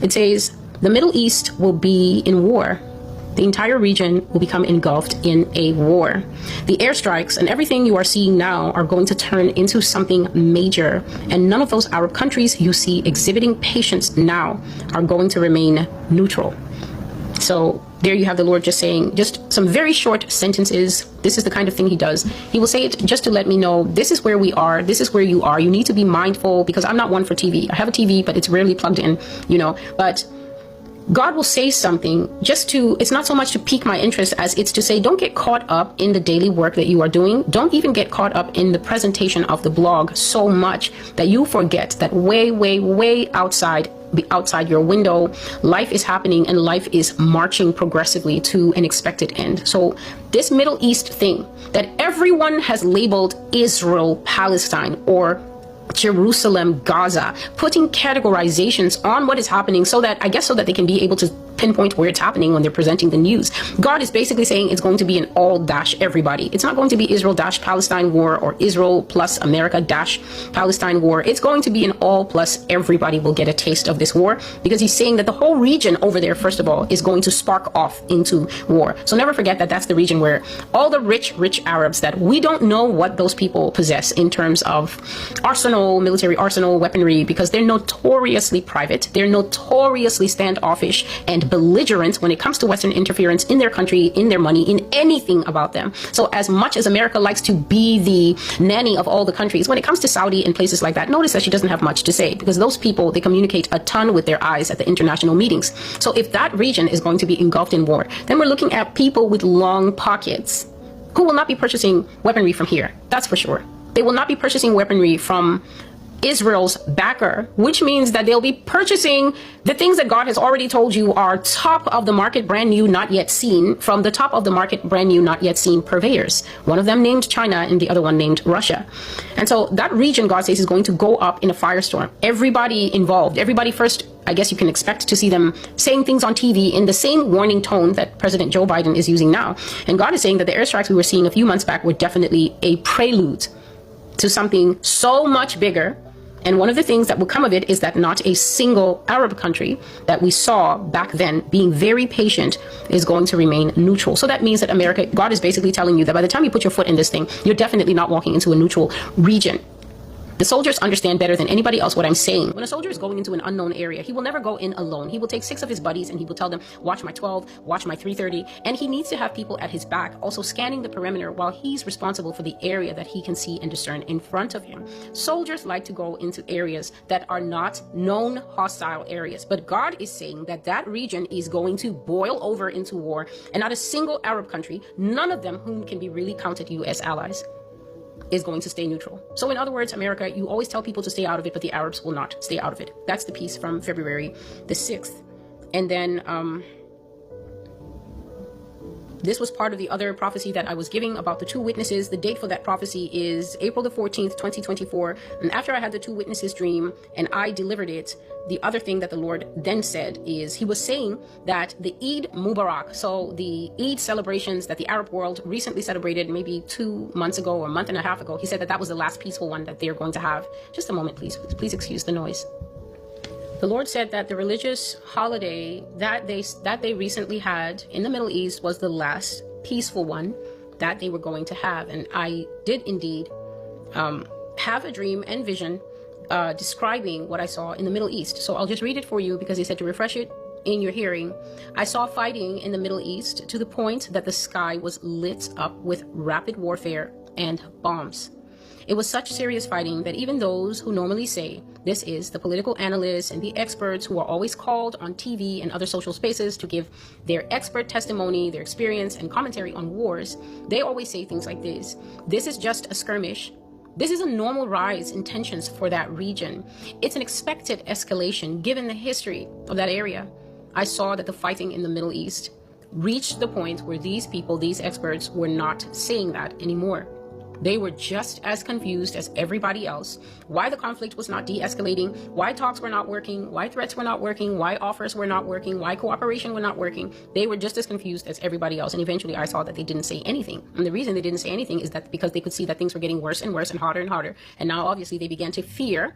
It says the Middle East will be in war. The entire region will become engulfed in a war. The airstrikes and everything you are seeing now are going to turn into something major. And none of those Arab countries you see exhibiting patience now are going to remain neutral. So there you have the Lord just saying, just some very short sentences. This is the kind of thing he does. He will say it just to let me know, this is where we are. This is where you are. You need to be mindful, because I'm not one for TV. I have a TV, but it's rarely plugged in, but God will say something just to, it's not so much to pique my interest as it's to say, don't get caught up in the daily work that you are doing. Don't even get caught up in the presentation of the blog so much that you forget that way outside your window, life is happening, and life is marching progressively to an expected end. So this Middle East thing that everyone has labeled Israel, Palestine, or Jerusalem, Gaza, putting categorizations on what is happening so that they can be able to pinpoint where it's happening when they're presenting the news. God is basically saying it's going to be an all dash everybody. It's not going to be Israel dash Palestine war or Israel plus America dash Palestine war. It's going to be an all plus everybody will get a taste of this war, because he's saying that the whole region over there, first of all, is going to spark off into war. So never forget that that's the region where all the rich Arabs that we don't know what those people possess in terms of arsenal, military arsenal, weaponry, because they're notoriously private. They're notoriously standoffish and belligerent when it comes to Western interference in their country, in their money, in anything about them. So as much as America likes to be the nanny of all the countries, when it comes to Saudi and places like that, notice that she doesn't have much to say, because those people, they communicate a ton with their eyes at the international meetings. So if that region is going to be engulfed in war, then we're looking at people with long pockets who will not be purchasing weaponry from here. That's for sure. They will not be purchasing weaponry from Israel's backer, which means that they'll be purchasing the things that God has already told you are top of the market, brand new, not yet seen, from the top of the market, brand new, not yet seen purveyors. One of them named China and the other one named Russia. And so that region, God says, is going to go up in a firestorm. Everybody involved, everybody first, I guess you can expect to see them saying things on TV in the same warning tone that President Joe Biden is using now. And God is saying that the airstrikes we were seeing a few months back were definitely a prelude to something so much bigger. And one of the things that will come of it is that not a single Arab country that we saw back then being very patient is going to remain neutral. So that means that America, God is basically telling you that by the time you put your foot in this thing, you're definitely not walking into a neutral region. The soldiers understand better than anybody else what I'm saying. When a soldier is going into an unknown area, he will never go in alone. He will take 6 of his buddies and he will tell them, watch my 12, watch my 330. And he needs to have people at his back also scanning the perimeter while he's responsible for the area that he can see and discern in front of him. Soldiers like to go into areas that are not known hostile areas. But God is saying that that region is going to boil over into war, and not a single Arab country, none of them whom can be really counted you as allies, is going to stay neutral. So in other words, America, you always tell people to stay out of it, but the Arabs will not stay out of it. That's the piece from February the 6th. And then this was part of the other prophecy that I was giving about the 2 witnesses. The date for that prophecy is April the 14th, 2024. And after I had the 2 witnesses dream and I delivered it, the other thing that the Lord then said is he was saying that the Eid Mubarak, so the Eid celebrations that the Arab world recently celebrated maybe 2 months ago or a month and a half ago, he said that that was the last peaceful one that they're going to have. Just a moment, please. Please excuse the noise. The Lord said that the religious holiday that they recently had in the Middle East was the last peaceful one that they were going to have. And I did indeed have a dream and vision describing what I saw in the Middle East. So I'll just read it for you because he said to refresh it in your hearing. I saw fighting in the Middle East to the point that the sky was lit up with rapid warfare and bombs. It was such serious fighting that even those who normally say this is the political analysts and the experts who are always called on TV and other social spaces to give their expert testimony, their experience and commentary on wars, they always say things like this. This is just a skirmish. This is a normal rise in tensions for that region. It's an expected escalation given the history of that area. I saw that the fighting in the Middle East reached the point where these people, these experts, were not saying that anymore. They were just as confused as everybody else. Why the conflict was not de-escalating, why talks were not working, why threats were not working, why offers were not working, why cooperation were not working. They were just as confused as everybody else. And eventually I saw that they didn't say anything. And the reason they didn't say anything is that because they could see that things were getting worse and worse and harder and harder. And now obviously they began to fear